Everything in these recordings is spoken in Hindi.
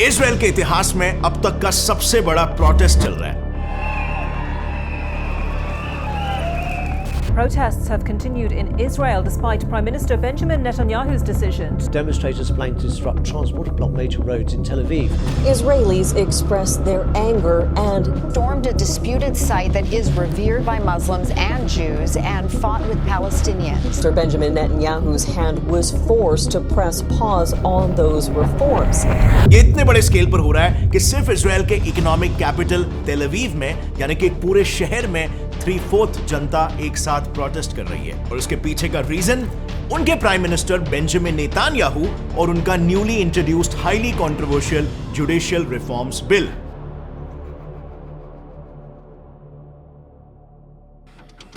इजराइल के इतिहास में अब तक का सबसे बड़ा प्रोटेस्ट चल रहा है। Protests have continued in Israel despite Prime Minister Benjamin Netanyahu's decision. Demonstrators planning to disrupt transport and block major roads in Tel Aviv. Israelis expressed their anger and stormed a disputed site that is revered by Muslims and Jews and fought with Palestinians. Mr. Benjamin Netanyahu's hand was forced to press pause on those reforms. ये इतने बड़े स्केल पर हो रहा है कि सिर्फ इजराइल के इकोनॉमिक कैपिटल तेल अवीव में यानी कि एक पूरे शहर में 3/4 जनता एक साथ प्रोटेस्ट कर रही है। और उसके पीछे का रीजन उनके प्राइम मिनिस्टर बेंजामिन नेतान्याहू और उनका newly introduced highly controversial judicial reforms bill.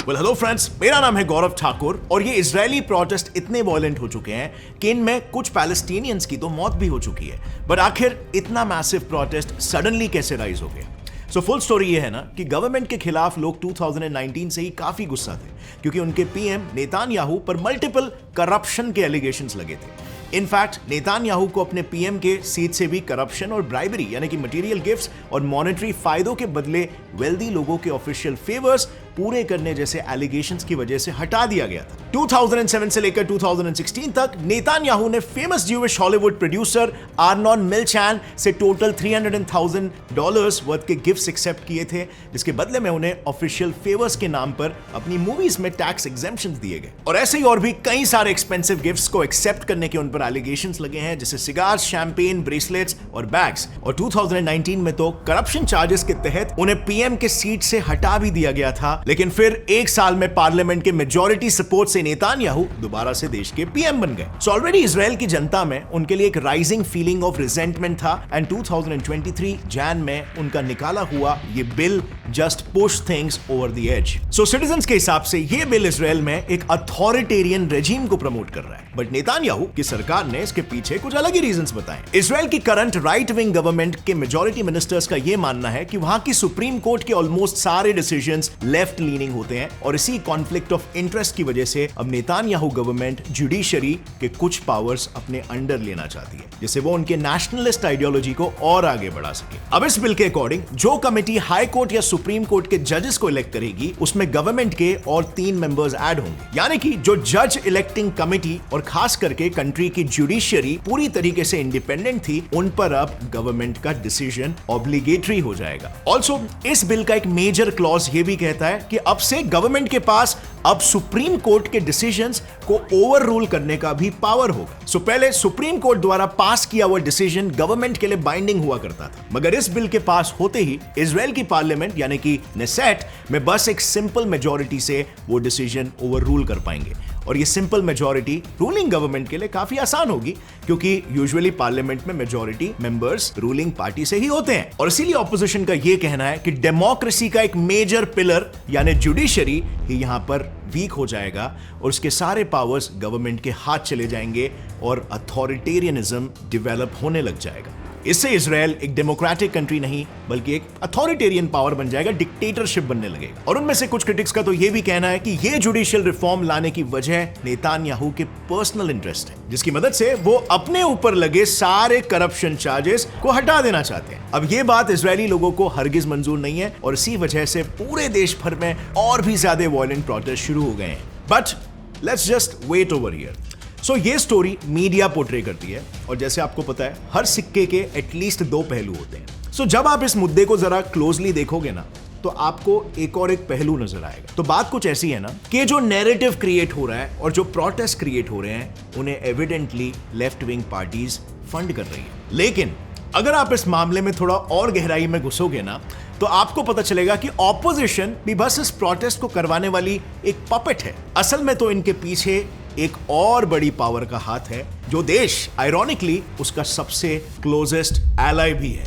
Well hello friends, मेरा नाम है गौरव ठाकुर और ये इजरायली प्रोटेस्ट इतने वॉयलेंट हो चुके हैं कि इनमें कुछ पैलेस्टीनियंस की तो मौत भी हो चुकी है। बट आखिर इतना मैसिव प्रोटेस्ट सडनली कैसे राइज हो गया? सो फुल स्टोरी ये है ना कि गवर्नमेंट के खिलाफ लोग 2019 से ही काफी गुस्सा थे क्योंकि उनके पीएम नेतान्याहू पर मल्टीपल करप्शन के एलिगेशंस लगे थे। इनफैक्ट नेतान्याहू को अपने पीएम के सीट से भी करप्शन और ब्राइबरी यानी कि मटेरियल गिफ्ट्स और मॉनेटरी फायदों के बदले वेल्दी लोगों के ऑफिशियल फेवर्स पूरे करने जैसे एलिगेशंस की वजह से हटा दिया गया था। 2007 से लेकर 2016 तक नेतान्याहू ने famous Jewish Hollywood producer Arnon Milchan से टोटल $300,000 वर्थ के गिफ्ट्स एक्सेप्ट किए थे, जिसके बदले में उन्हें ऑफिशियल फेवर्स के नाम पर अपनी मूवीज में टैक्स एग्जेम्पशंस दिए गए। और ऐसे ही और भी कई सारे एक्सपेंसिव गिफ्ट्स को एक्सेप्ट करने के उन पर एलिगेशंस लगे हैं, जैसे सिगार्स, शैंपेन, ब्रेसलेट्स और बैग्स। और 2019 में तो करप्शन चार्जेस के तहत उन्हें पीएम के सीट से हटा भी दिया गया था, लेकिन फिर एक साल में पार्लियामेंट के मेजॉरिटी सपोर्ट से नेतान्याहू दोबारा से देश के पीएम बन गए। सो ऑलरेडी इजराइल की जनता में उनके लिए एक राइजिंग फीलिंग ऑफ रिजेंटमेंट था एंड 2023 जैन में उनका निकाला हुआ ये bill just push things over the edge. So citizens के हिसाब से ये बिल इजराइल में एक अथॉरिटेरियन रेजिम को प्रमोट कर रहा है, बट नेतान्याहू की सरकार ने इसके पीछे कुछ अलग ही रीजंस बताए। इजराइल की करंट राइट विंग गवर्नमेंट के मेजॉरिटी मिनिस्टर्स का यह मानना है कि वहां की सुप्रीम कोर्ट के ऑलमोस्ट सारे डिसीजंस लेफ्ट लीनिंग होते हैं और इसी कॉन्फ्लिक्ट ऑफ इंटरेस्ट की वजह से अब नेतान्याहू गवर्नमेंट जुडिशरी के कुछ पावर्स अपने अंडर लेना चाहती है, जिससे वो उनके नेशनलिस्ट आइडियोलॉजी को और आगे बढ़ा सके। अब इस बिल के अकॉर्डिंग जो कमेटी हाई कोर्ट या सुप्रीम कोर्ट के जजेस को इलेक्ट करेगी उसमें गवर्नमेंट के और 3 मेंबर्स ऐड होंगे, यानी कि जो जज इलेक्टिंग कमेटी और खास करके कंट्री की जुडिशरी पूरी तरीके से इंडिपेंडेंट थी, उन पर अब गवर्नमेंट का डिसीजन ऑब्लिगेटरी हो जाएगा। ऑल्सो इस बिल का एक मेजर क्लॉज ये भी कहता है कि अब से गवर्नमेंट के पास अब सुप्रीम कोर्ट के डिसीजंस को ओवर रूल करने का भी पावर होगा। सो पहले सुप्रीम कोर्ट द्वारा पास किया हुआ डिसीजन गवर्नमेंट के लिए बाइंडिंग हुआ करता था, मगर इस बिल के पास होते ही इजराइल की पार्लियामेंट यानी कि नेसेट में बस एक सिंपल मेजॉरिटी से वो डिसीजन ओवर रूल कर पाएंगे। और ये सिंपल मेजॉरिटी रूलिंग गवर्नमेंट के लिए काफी आसान होगी क्योंकि यूजुअली पार्लियामेंट में मेजॉरिटी मेंबर्स रूलिंग पार्टी से ही होते हैं। और इसीलिए ऑपोजिशन का ये कहना है कि डेमोक्रेसी का एक मेजर पिलर यानी जुडिशरी ही यहां पर वीक हो जाएगा और उसके सारे पावर्स गवर्नमेंट के हाथ चले जाएंगे और अथॉरिटेरियनिज्म डेवलप होने लग जाएगा। इससे इजराइल एक डेमोक्रेटिक कंट्री नहीं बल्कि एक अथॉरिटेरियन पावर बन जाएगा, डिक्टेटरशिप बनने लगेगा। और उनमें से कुछ क्रिटिक्स का तो ये भी कहना है कि ये जुडिशियल रिफॉर्म लाने की वजह नेतान्याहू के पर्सनल इंटरेस्ट है, जिसकी मदद से वो अपने ऊपर लगे सारे करप्शन चार्जेस को हटा देना चाहते हैं। अब ये बात इजरायली लोगों को हरगिज मंजूर नहीं है और इसी वजह से पूरे देश भर में और भी ज्यादा वायलेंट प्रोटेस्ट शुरू हो गए हैं। But let's just wait over here. So ये स्टोरी मीडिया पोर्ट्रे करती है और जैसे आपको पता है हर सिक्के के एटलीस्ट 2 पहलू होते हैं। सो जब आप इस मुद्दे को जरा क्लोजली देखोगे ना तो आपको एक और एक पहलू नजर आएगा। तो बात कुछ ऐसी है ना कि जो नैरेटिव क्रिएट हो रहा है और जो प्रोटेस्ट क्रिएट हो रहे हैं उन्हें evidently left wing parties fund कर रही है। लेकिन अगर आप इस मामले में थोड़ा और गहराई में घुसोगे ना तो आपको पता चलेगा कि ऑपोजिशन भी बस इस प्रोटेस्ट को करवाने वाली एक पपेट है। असल में तो इनके पीछे एक और बड़ी पावर का हाथ है जो देश आयरॉनिकली उसका सबसे क्लोजेस्ट एलाय भी है।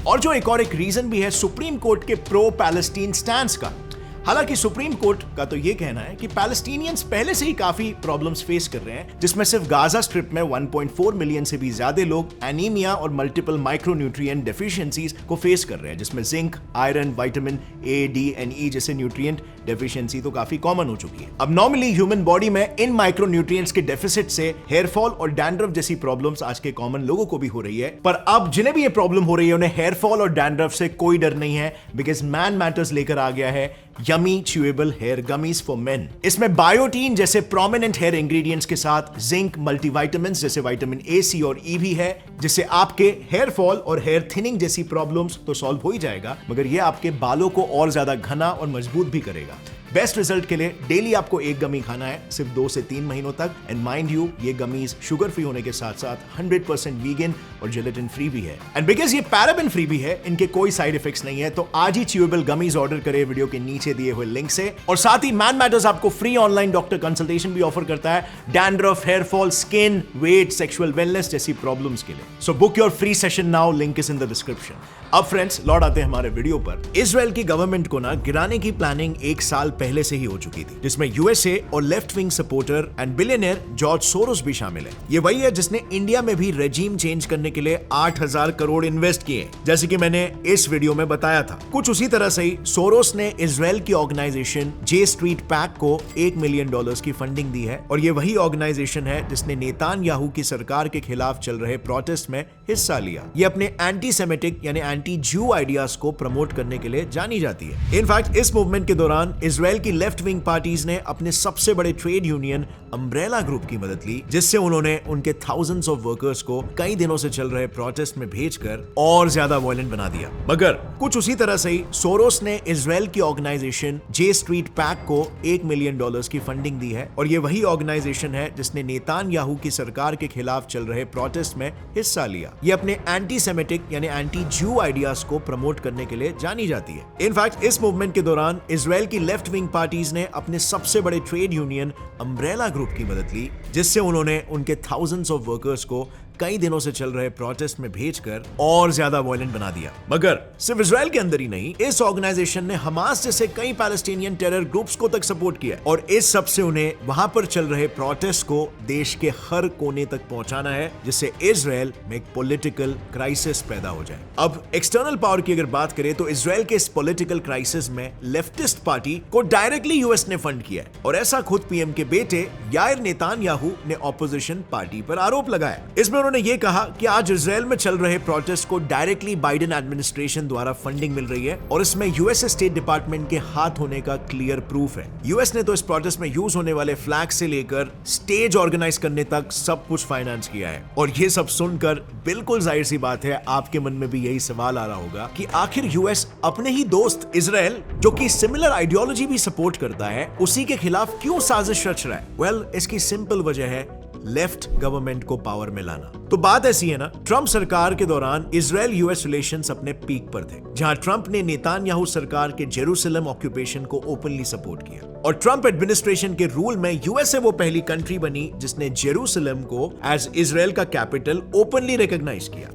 और जो एक और एक रीजन भी है सुप्रीम कोर्ट के प्रो पैलेस्टीन स्टैंस का। हालांकि सुप्रीम कोर्ट का तो ये कहना है कि पैलेस्टीनियंस पहले से ही काफी प्रॉब्लम्स फेस कर रहे हैं, जिसमें सिर्फ गाजा स्ट्रिप में 1.4 मिलियन से भी ज्यादा लोग एनीमिया और मल्टीपल माइक्रोन्यूट्रिएंट डेफिशिएंसीज को फेस कर रहे हैं, जिसमें zinc, iron, vitamin A, D and E जैसे न्यूट्रिएंट डेफिशिएंसी तो काफी कॉमन हो चुकी है। अब नॉर्मली ह्यूमन बॉडी में इन माइक्रोन्यूट्रिएंट्स के डेफिसिट से हेयर फॉल और डैंड्रफ जैसी प्रॉब्लम्स आज के कॉमन लोगों को भी हो रही है, पर अब जिन्हें भी ये प्रॉब्लम हो रही है उन्हें हेयर फॉल और डैंड्रफ से कोई डर नहीं है, बिकॉज मैन मैटर्स लेकर आ गया है yummy chewable hair gummies for men. इसमें बायोटीन जैसे प्रोमिनेंट हेयर इंग्रेडिएंट्स के साथ जिंक, मल्टीविटामिन्स जैसे विटामिन ए, सी और ई भी है, जिससे आपके हेयर फॉल और हेयर थिनिंग जैसी प्रॉब्लम्स तो सॉल्व हो ही जाएगा, मगर ये आपके बालों को और ज्यादा घना और मजबूत भी करेगा। बेस्ट रिजल्ट के लिए डेली आपको एक गमी खाना है, सिर्फ 2 से 3 महीनों तक। एंड माइंड यू, ये गमीज शुगर फ्री होने के साथ साथ 100% वीगन और जेलेटिन फ्री भी है। एंड बिकॉज ये पैराबेन फ्री भी है, इनके कोई साइड इफेक्ट्स नहीं है, तो आज ही च्यूएबल गमीज ऑर्डर करें वीडियो के नीचे दिए हुए लिंक से। और साथ ही मैन मैटर्स आपको फ्री ऑनलाइन डॉक्टर कंसल्टेशन भी ऑफर करता है dandruff, hair fall, skin, weight, sexual wellness जैसी प्रॉब्लम्स के लिए। So book your free session now, link is in the description. अब फ्रेंड्स, लौट आते हैं हमारे वीडियो पर। इजराइल की गवर्नमेंट को ना गिराने की प्लानिंग 1 साल पहले से ही हो चुकी थी, जिसमें यूएसए और left wing supporter and billionaire George Soros भी शामिल है। ये वही है जिसने इंडिया में भी रेजीम चेंज करने के लिए 8000 करोड़ इन्वेस्ट किए, जैसे कि मैंने इस वीडियो में बताया था। कुछ उसी तरह से ही सोरोस ने इजराइल की ऑर्गेनाइजेशन जे स्ट्रीट पैक को $1 मिलियन की फंडिंग दी है, और ये वही ऑर्गेनाइजेशन है जिसने नेतान्याहू की सरकार के खिलाफ चल रहे प्रोटेस्ट में हिस्सा लिया। ये अपने एंटी सेमेटिक यानी एंटी ज्यू आइडियाज को प्रमोट करने के लिए जानी जाती है। इनफैक्ट इस मूवमेंट के दौरान इजराइल की लेफ्ट विंग पार्टीज ने अपने सबसे बड़े ट्रेड यूनियन अम्ब्रेला ग्रुप की मदद ली, जिससे उन्होंने उनके थाउजेंड्स ऑफ वर्कर्स को कई दिनों से चल रहे प्रोटेस्ट में भेजकर और ज्यादा वायलेंट बना दिया। मगर कुछ उसी तरह से ही सोरोस ने इजराइल की ऑर्गेनाइजेशन जे स्ट्रीट पैक को $1 मिलियन की फंडिंग दी है, और ये वही ऑर्गेनाइजेशन है जिसने नेतान्याहू की सरकार के खिलाफ चल रहे प्रोटेस्ट में हिस्सा लिया। ये अपने एंटी सेमेटिक यानी एंटी ज्यू आइडियाज को प्रमोट करने के लिए जानी जाती है। इनफैक्ट इस मूवमेंट के दौरान इजराइल की लेफ्ट विंग पार्टीज ने अपने सबसे बड़े ट्रेड यूनियन अम्ब्रेला ग्रुप की मदद ली, जिससे उन्होंने उनके थाउजेंड्स ऑफ वर्कर्स को कई दिनों से चल रहे प्रोटेस्ट में भेजकर और ज्यादा वायलेंट बना दिया। मगर सिर्फ इजराइल के अंदर ही नहीं, इस ऑर्गेनाइजेशन ने हमास जैसे कई पैलेस्टीनियन टेरर ग्रुप्स को तक सपोर्ट किया, और इस सब से उन्हें वहां पर चल रहे प्रोटेस्ट को देश के हर कोने तक पहुंचाना है, जिससे इजराइल में एक पॉलिटिकल क्राइसिस पैदा हो जाए। अब एक्सटर्नल पावर की अगर बात करें तो इजराइल के इस पॉलिटिकल क्राइसिस में लेफ्टिस्ट पार्टी को डायरेक्टली यूएस ने फंड किया है, और ऐसा खुद पीएम के बेटे यायर नेतान्याहू ने ऑपोजिशन पार्टी पर आरोप लगाया। इसमें उन्होंने ये कहा कि आज इजराइल में चल रहे प्रोटेस्ट को डायरेक्टली बाइडेन एडमिनिस्ट्रेशन द्वारा फंडिंग मिल रही है, और इसमें यूएस स्टेट डिपार्टमेंट के हाथ होने का क्लियर प्रूफ है। यूएस ने तो इस प्रोटेस्ट में यूज होने वाले फ्लैग से लेकर स्टेज ऑर्गेनाइज करने तक सब कुछ फाइनेंस किया है। और ये सब सुनकर बिल्कुल जाहिर सी बात है आपके मन में भी यही सवाल आ रहा होगा कि आखिर यूएस अपने ही दोस्त इजराइल, जो कि सिमिलर आइडियोलॉजी भी सपोर्ट करता है, उसी के खिलाफ क्यों साजिश रच रहा है। वेल, इसकी सिंपल वजह है लेफ्ट गवर्नमेंट को पावर में लाना। तो बात ऐसी है ना, ट्रंप सरकार के दौरान इजराइल यूएस रिलेशंस अपने पीक पर थे, जहां ट्रंप ने नेतान्याहू सरकार के जेरूसलम ऑक्यूपेशन को ओपनली सपोर्ट किया, और ट्रंप एडमिनिस्ट्रेशन के रूल में यूएसए वो पहली कंट्री बनी जिसने जेरूसलम को एज इजराइल का कैपिटल ओपनली रिकॉग्नाइज किया।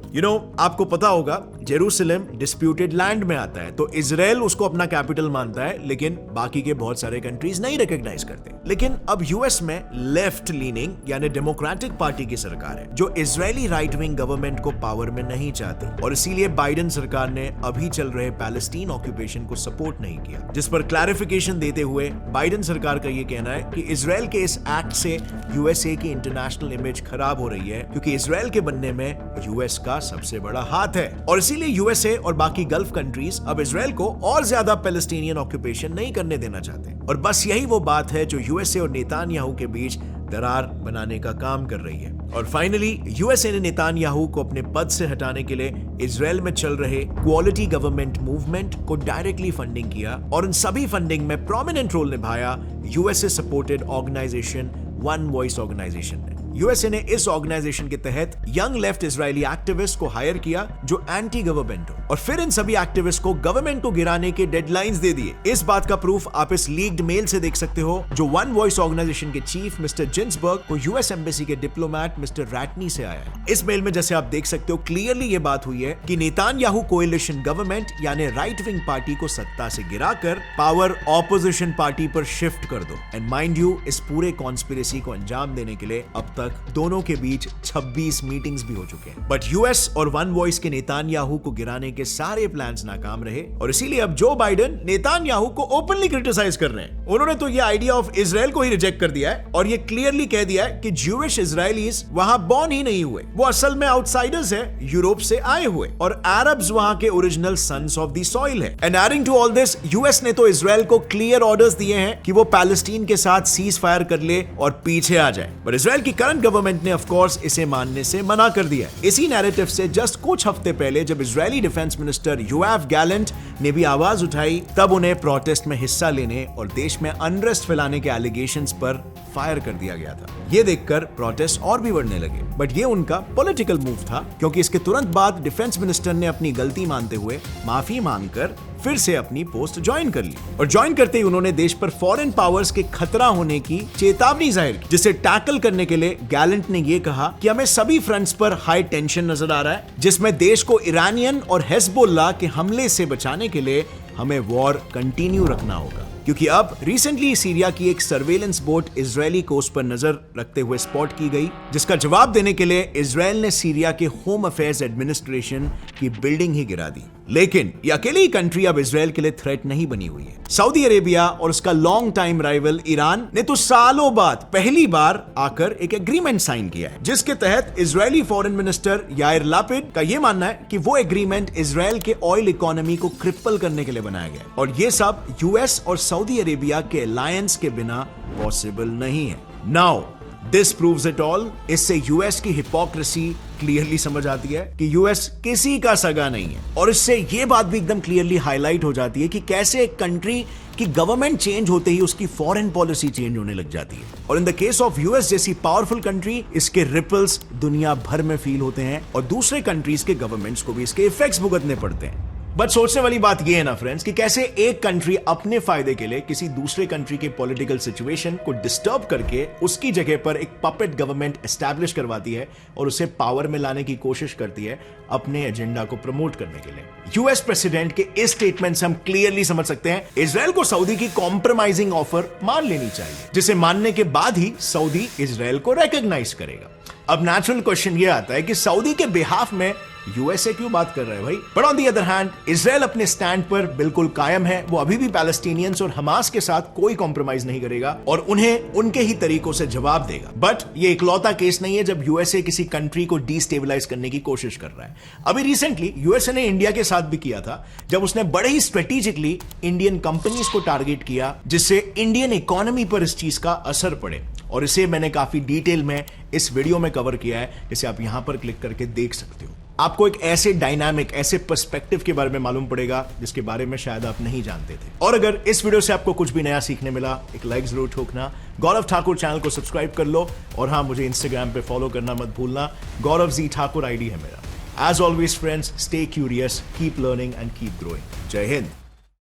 आपको पता होगा जेरूसलम डिस्प्यूटेड लैंड में आता है, तो इजराइल उसको अपना कैपिटल मानता है, लेकिन बाकी के बहुत सारे कंट्रीज नहीं रिकॉग्नाइज करते। लेकिन अब यूएस में लेफ्ट लीनिंग यानी डेमोक्रेटिक पार्टी की सरकार है, जो इजरायली राइट विंग गवर्नमेंट को पावर में नहीं चाहती, और इसीलिए बाइडेन सरकार ने अभी चल रहे पैलेस्टीन ऑक्यूपेशन को सपोर्ट नहीं किया, जिस पर क्लैरिफिकेशन देते हुए बाइडेन सरकार का यह कहना है कि इजराइल के इस एक्ट से यूएसए की इंटरनेशनल इमेज खराब हो रही है, क्योंकि इजराइल के बनने में यूएस का सबसे बड़ा हाथ है, और इसीलिए यूएसए और बाकी गल्फ कंट्रीज अब इजराइल को और ज्यादा पैलेस्टीनियन ऑक्यूपेशन नहीं करने देना चाहते। और बस यही वो बात है जो यूएसए और नेतान्याहू के बीच दरार बनाने का काम कर रही है। और फाइनली यूएसए ने नेतान्याहू को अपने पद से हटाने के लिए इजराइल में चल रहे क्वालिटी गवर्नमेंट मूवमेंट को डायरेक्टली फंडिंग किया, और इन सभी फंडिंग में प्रोमिनेंट रोल निभाया USA supported organization one voice organization ने। यूएसए ने इस ऑर्गेनाइजेशन के तहत यंग लेफ्ट इजरायली एक्टिविस्ट को हायर किया जो एंटी गवर्नमेंट हो, और फिर इन सभी एक्टिविस्ट को गवर्नमेंट को गिराने के डेडलाइंस दे दिए। इस बात का प्रूफ आप इस लीक्ड मेल से देख सकते हो जो वन वॉइस ऑर्गेनाइजेशन के चीफ मिस्टर जिन्सबर्ग को यूएस एम्बेसी के डिप्लोमेट मिस्टर रैटनी से आया है। इस मेल में जैसे आप देख सकते हो क्लियरली ये बात हुई है कि नेतान्याहू कोएलिशन गवर्नमेंट यानी राइट विंग पार्टी को सत्ता से गिराकर पावर ऑपोजिशन पार्टी पर शिफ्ट कर दो। एंड माइंड यू, इस पूरे कॉन्स्पिरेसी को अंजाम देने के लिए अब तक दोनों के बीच 26 मीटिंग्स भी हो चुके हैं। बट यूएस और वन वॉइस के नेतान्याहू को गिराने के सारे प्लान्स नाकाम रहे, और इसीलिए अब जो बाइडेन नेतान्याहू को ओपनली क्रिटिसाइज कर रहे हैं। उन्होंने तो ये आइडिया ऑफ इजराइल को ही रिजेक्ट कर दिया है और ये क्लियरली कह दिया है कि ज्यूइश इजरायलीज वहां बॉर्न ही नहीं हुए, वो असल में आउटसाइडर्स है, यूरोप से आए हुए, और अरब्स वहां के original sons of the soil है। And adding to all this, US ने तो इजराइल को क्लियर ऑर्डर्स दिए हैं कि वो पैलेस्टीन के साथ सीज फायर कर ले और पीछे आ जाए, पर इजराइल की करंट गवर्नमेंट ने ऑफ कोर्स इसे मानने से मना कर दिया। इसी नैरेटिव से जस्ट कुछ हफ्ते पहले जब Israeli defence minister Yoav Gallant ने भी आवाज उठाई, तब उन्हें प्रोटेस्ट में हिस्सा लेने और देश में अनरेस्ट फैलाने के एलिगेशंस पर फायर कर दिया गया था। ये देखकर प्रोटेस्ट और भी बढ़ने लगे, बट ये उनका पॉलिटिकल मूव था, क्योंकि इसके तुरंत बाद डिफेंस मिनिस्टर ने अपनी गलती मानते हुए माफी मांगकर फिर से अपनी पोस्ट ज्वाइन कर ली, और ज्वाइन करते ही उन्होंने देश पर फॉरेन पावर्स के खतरा होने की चेतावनी जाहिर की, जिसे टैकल करने के लिए गैलेंट ने यह कहा कि हमें सभी फ्रंट्स पर हाई टेंशन नजर आ रहा है, जिसमें देश को ईरानियन और हिजबुल्लाह के हमले से बचाने के लिए हमें वॉर कंटिन्यू रखना होगा। क्योंकि अब रिसेंटली सीरिया की एक सर्वेलेंस बोट इजरायली कोस्ट पर नजर रखते हुए स्पॉट की गई, जिसका जवाब देने के लिए इजरायल ने सीरिया के होम अफेयर्स एडमिनिस्ट्रेशन की बिल्डिंग ही गिरा दी। लेकिन ये अकेली ही कंट्री अब इजरायल के लिए थ्रेट नहीं बनी हुई है। सऊदी अरेबिया और उसका लॉन्ग टाइम राइवल ईरान ने तो सालों बाद पहली बार आकर एक एग्रीमेंट साइन किया है, जिसके तहत Israeli foreign minister Yair Lapid का यह मानना है कि वो एग्रीमेंट इजरायल के ऑयल इकोनॉमी को क्रिपल करने के लिए बनाया गया है, और ये सब यूएस और सऊदी अरेबिया के अलायंस के बिना पॉसिबल नहीं है। Now this proves it all. इससे यूएस की हिपोक्रेसी क्लियरली समझ आती है कि यूएस किसी का सगा नहीं है, और इससे यह बात भी एकदम क्लियरली हाईलाइट हो जाती है कि कैसे एक कंट्री की गवर्नमेंट चेंज होते ही उसकी फॉरेन पॉलिसी चेंज होने लग जाती है, और in the case of US जैसी पावरफुल कंट्री इसके रिपल्स दुनिया भर में फील होते हैं, और दूसरे कंट्रीज के गवर्नमेंट्स को भी इसके इफेक्ट्स भुगतने पड़ते हैं। बट सोचने वाली बात यह है ना फ्रेंड्स कि कैसे एक कंट्री अपने फायदे के लिए किसी दूसरे कंट्री के पॉलिटिकल सिचुएशन को डिस्टर्ब करके उसकी जगह पर एक पपेट गवर्नमेंट एस्टैब्लिश करवाती है और उसे पावर में लाने की कोशिश करती है अपने एजेंडा को प्रमोट करने के लिए। यूएस प्रेसिडेंट के इस स्टेटमेंट से हम क्लियरली समझ सकते हैं इजरायल को सऊदी की कॉम्प्रोमाइजिंग ऑफर मान लेनी चाहिए, जिसे मानने के बाद ही सऊदी इजरायल को रिकॉग्नाइज करेगा। अब नेचुरल क्वेश्चन ये आता है कि सऊदी के बिहाफ में यूएसए क्यों बात कर रहा है भाई? But on the other hand Israel अपने स्टैंड पर बिल्कुल कायम है, वो अभी भी पैलेस्टीनियंस और हमास के साथ कोई कॉम्प्रोमाइज नहीं करेगा और उन्हें उनके ही तरीकों से जवाब देगा। बट ये इकलौता केस नहीं है जब यूएसए किसी कंट्री को डिस्टेबलाइज करने की कोशिश कर रहा है। अभी रिसेंटली यूएसए ने इंडिया के साथ भी किया था, जब उसने बड़े ही स्ट्रेटेजिकली इंडियन कंपनीज को टारगेट किया, जिससे इंडियन इकोनॉमी पर इस चीज का असर पड़े, और इसे मैंने काफी डिटेल में इस वीडियो में कवर किया है, जिसे आप यहां पर क्लिक करके देख सकते हो। आपको एक ऐसे डायनामिक, ऐसे पर्सपेक्टिव के बारे में मालूम पड़ेगा जिसके बारे में शायद आप नहीं जानते थे। और अगर इस वीडियो से आपको कुछ भी नया सीखने मिला, एक लाइक जरूर ठोकना, गौरव ठाकुर चैनल को सब्सक्राइब कर लो, और हाँ, मुझे इंस्टाग्राम पे फॉलो करना मत भूलना, गौरव जी ठाकुर आईडी है मेरा। As always friends, stay curious, keep learning and keep growing. जय हिंद।